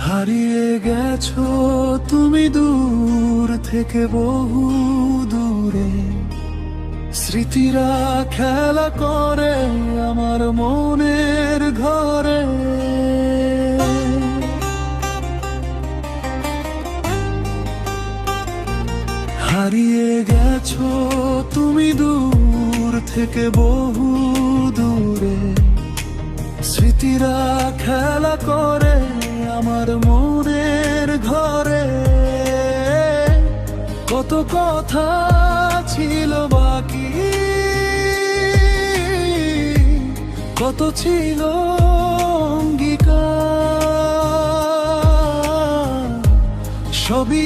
হারিয়ে গেছো তুমি দূর থেকে বহু দূরে, স্মৃতিরা খেলা করে আমার মনের ঘরে। হারিয়ে গেছো তুমি দূর থেকে বহু দূরে, স্মৃতিরা খেলা করে আমার মনের ঘরে। কত কথা ছিল বাকি, কত ছিল অঙ্গীকার, সবই